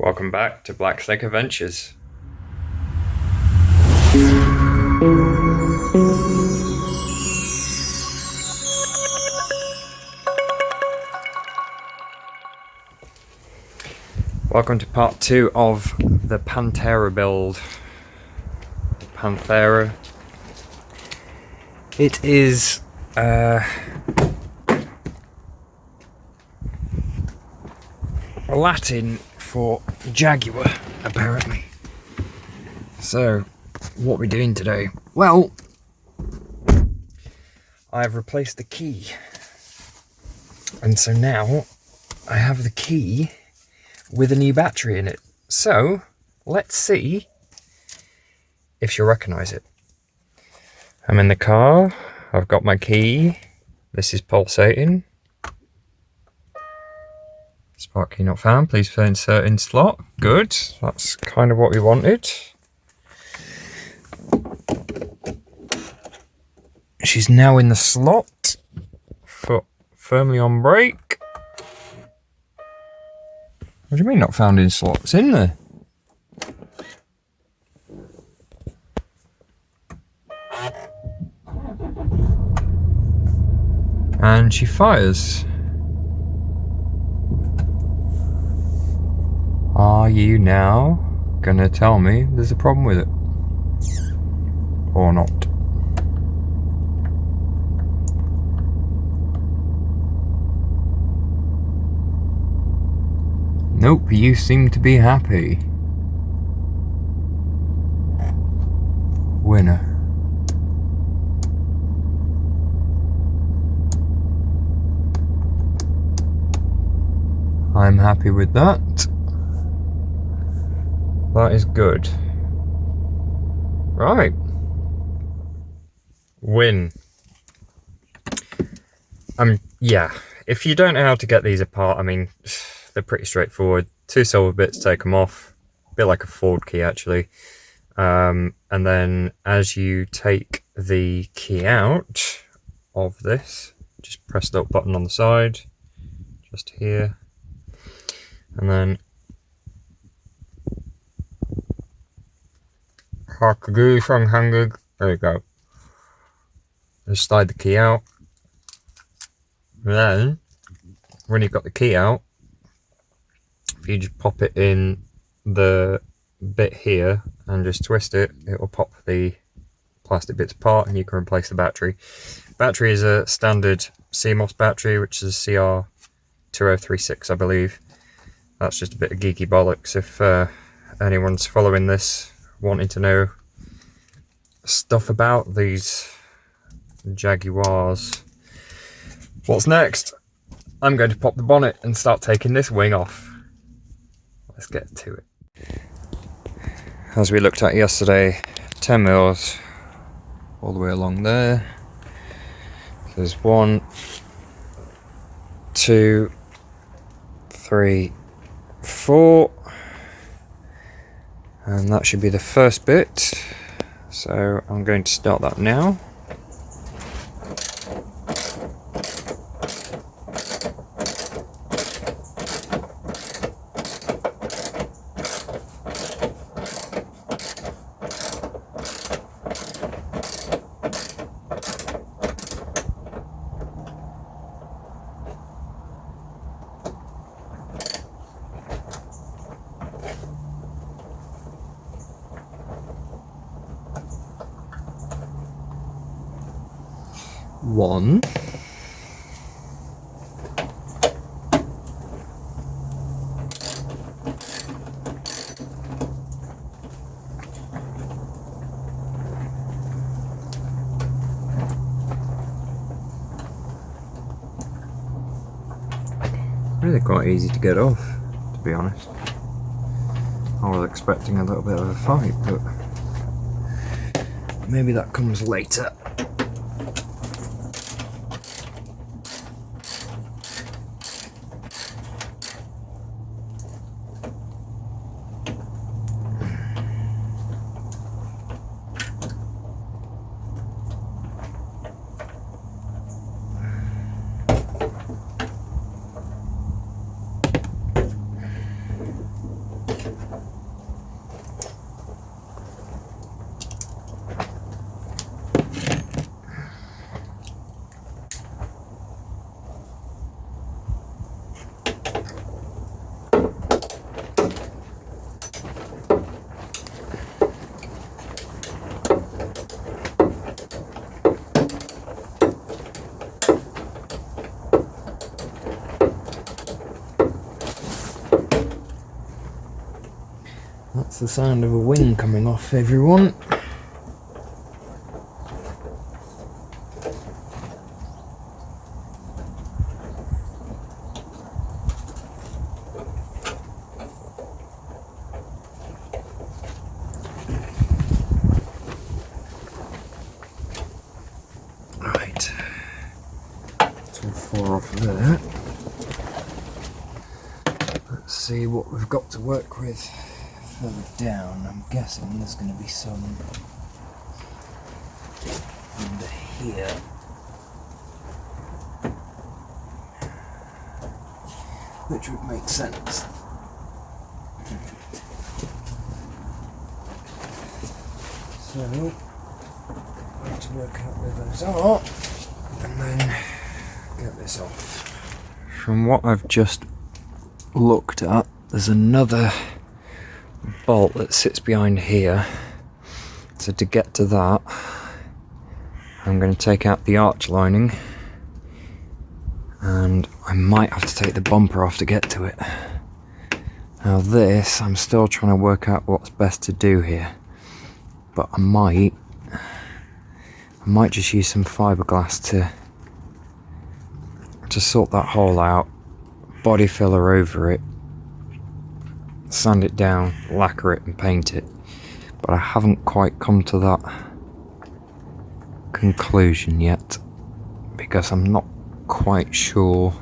Welcome back to Black Snake Adventures. Welcome to part 2 of the Panthera build. Panthera. It is Latin for Jaguar, apparently. So, what are we doing today? Well, I've replaced the key. And so now I have the key with a new battery in it. So, let's see if she'll recognise it. I'm in the car, I've got my key, this is pulsating. Spark key not found, please insert in slot. Good, that's kind of what we wanted. She's now in the slot, foot firmly on brake. What do you mean not found in slot? It's in there. And she fires. Are you now gonna tell me there's a problem with it? Or not? Nope, you seem to be happy. Winner. I'm happy with that. That is good. Right. Win. Yeah, if you don't know how to get these apart, I mean, they're pretty straightforward. 2 silver bits, take them off. A bit like a Ford key, actually. And then as you take the key out of this, just press the up button on the side, just here. And then there you go. Just slide the key out. And then when you've got the key out, if you just pop it in the bit here and just twist it, it will pop the plastic bits apart and you can replace the battery. Battery is a standard CMOS battery, which is CR2036, I believe. That's just a bit of geeky bollocks if anyone's following this, wanting to know stuff about these Jaguars. What's next? I'm going to pop the bonnet and start taking this wing off. Let's get to it. As we looked at yesterday, 10 mils all the way along there. There's 1, 2, 3, 4, and that should be the first bit, so I'm going to start that now. One. Really quite easy to get off, to be honest. I was expecting a little bit of a fight, but maybe that comes later. That's the sound of a wing coming off, everyone. Right, that's all 4 off there. Let's see what we've got to work with further down. I'm guessing there's going to be some under here. Which would make sense. So, I have to work out where those are and then get this off. From what I've just looked at, there's another bolt that sits behind here. So to get to that, I'm going to take out the arch lining, and I might have to take the bumper off to get to it. Now this, I'm still trying to work out what's best to do here, but I might just use some fiberglass to sort that hole out, body filler over it, sand it down, lacquer it and paint it. But I haven't quite come to that conclusion yet, because I'm not quite sure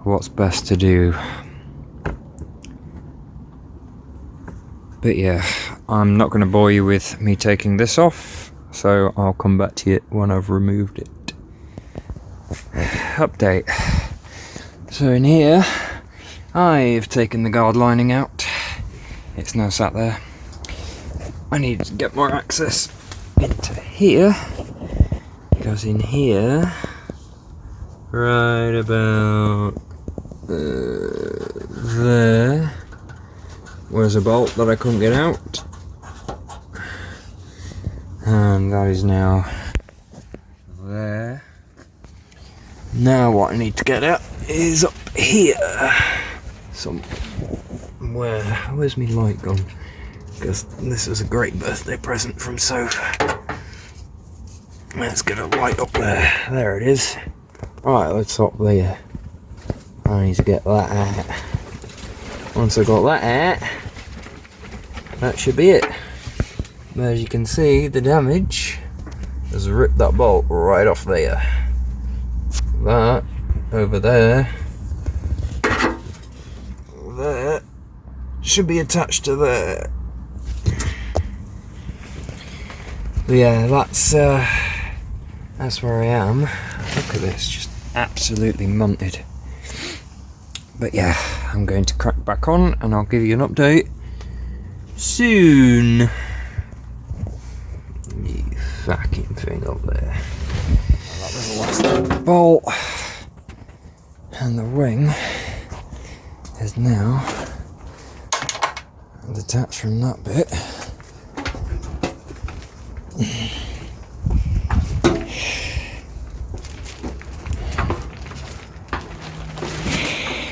what's best to do. But yeah, I'm not going to bore you with me taking this off, so I'll come back to you when I've removed it. Update. So in here, I've taken the guard lining out. It's now sat there. I need to get more access into here, because in here, right about there, was a bolt that I couldn't get out, and that is now there. Now what I need to get at is up here somewhere. Where's my light gone? Because this was a great birthday present from Soph. Let's get a light up there. There it is. Right, let's up there. I need to get that out. Once I got that out, that should be it. But as you can see, the damage has ripped that bolt right off there. That over there should be attached to there. But yeah, that's where I am. Look at this, just absolutely munted. But yeah, I'm going to crack back on and I'll give you an update soon. You fucking thing up there. Well, that was the last bolt, and the wing is now detached from that bit.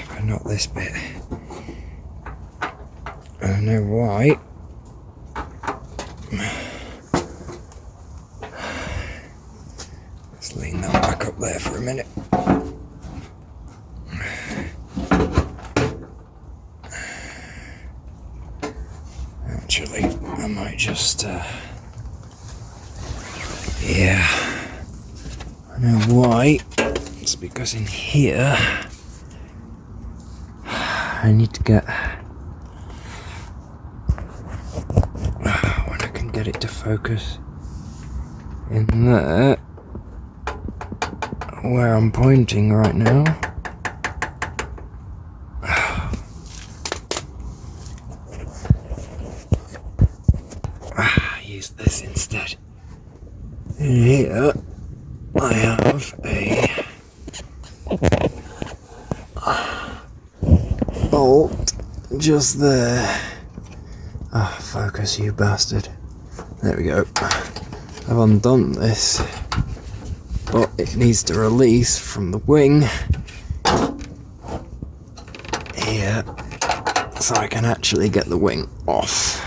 But not this bit. I don't know why. Let's lean that back up there for a minute. Actually, I might just, yeah, I know why. It's because in here, I need to get, when I can get it to focus in there, where I'm pointing right now. Use this instead. In here, I have a bolt just there. Ah, oh, focus, you bastard. There we go. I've undone this, but it needs to release from the wing here so I can actually get the wing off.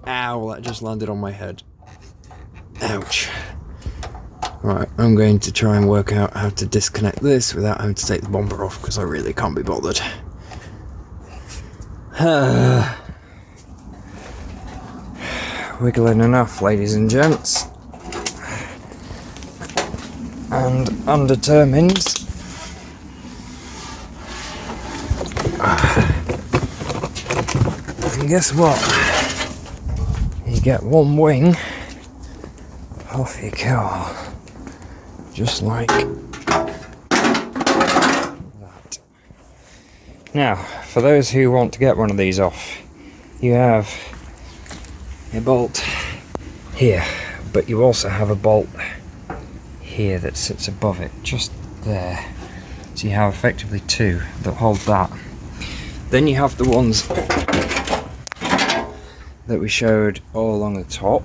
Ow, that just landed on my head. Ouch. Right, I'm going to try and work out how to disconnect this without having to take the bomber off, because I really can't be bothered. Wiggling enough, ladies and gents. And undetermined. And guess what? You get one wing, off you go. Just like that. Now, for those who want to get one of these off, you have a bolt here, but you also have a bolt here that sits above it, just there. So you have effectively two that hold that. Then you have the ones that we showed all along the top.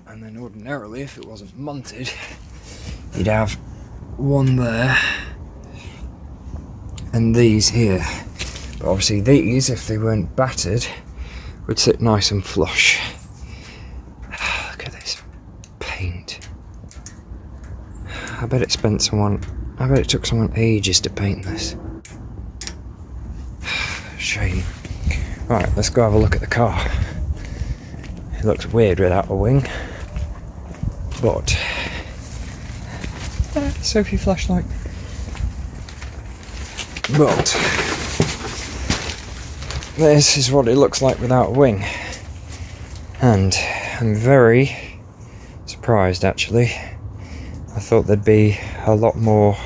And then ordinarily, if it wasn't munted, you'd have one there and these here. But obviously these, if they weren't battered, would sit nice and flush. Look at this paint. I bet it took someone ages to paint this. Shame. Right, let's go have a look at the car. It looks weird without a wing, but Sophie flashlight. But this is what it looks like without a wing, and I'm very surprised actually. I thought there'd be a lot more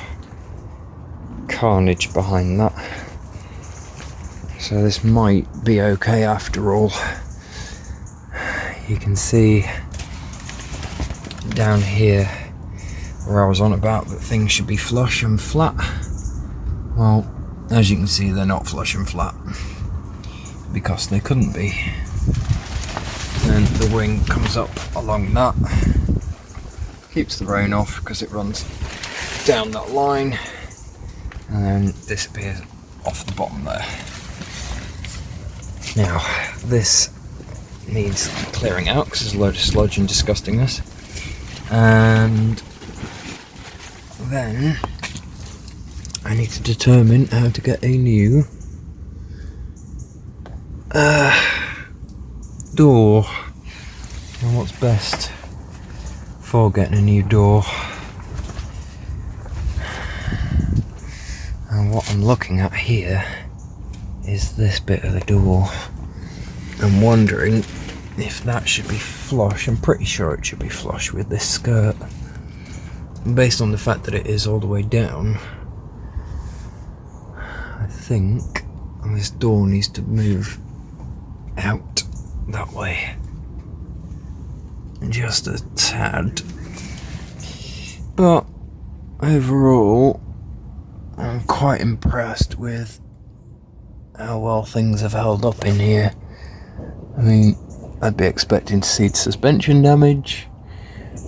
carnage behind that. So this might be okay after all. You can see down here where I was on about that things should be flush and flat. Well, as you can see, they're not flush and flat because they couldn't be. And the wing comes up along that, keeps the rain off because it runs down that line and then disappears off the bottom there. Now, this needs clearing out because there's a load of sludge and disgustingness. And then I need to determine how to get a new door. And what's best for getting a new door. And what I'm looking at here is this bit of the door. I'm wondering if that should be flush. I'm pretty sure it should be flush with this skirt. Based on the fact that it is all the way down, I think this door needs to move out that way. Just a tad. But overall, I'm quite impressed with how well things have held up in here. I mean, I'd be expecting to see suspension damage,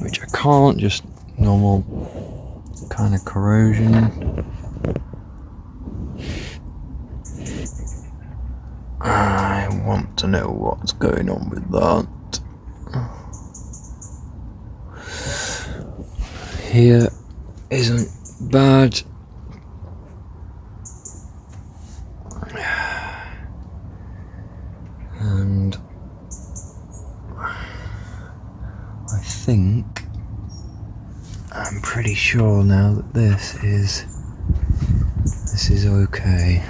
which I can't, just normal kind of corrosion. I want to know what's going on with that. Here isn't bad. And I think I'm pretty sure now that this is okay.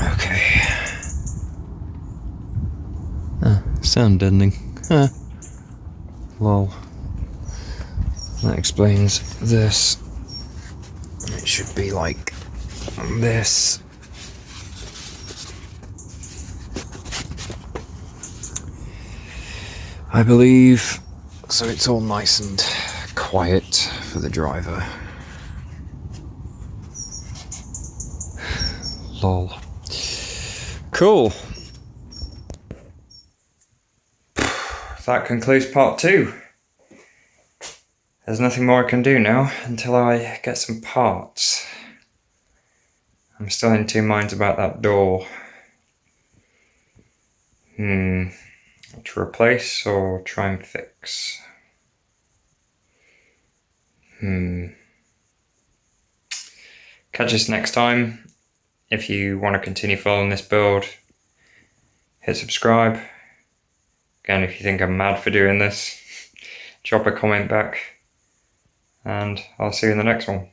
Okay. Sound deadening. Lol. That explains this. It should be like this. I believe, so it's all nice and quiet for the driver. Lol. Cool. That concludes part 2. there's nothing more I can do now until I get some parts. I'm still in two minds about that door. To replace or try and fix? Catch us next time. If you want to continue following this build, hit subscribe. Again, if you think I'm mad for doing this, drop a comment back, and I'll see you in the next one.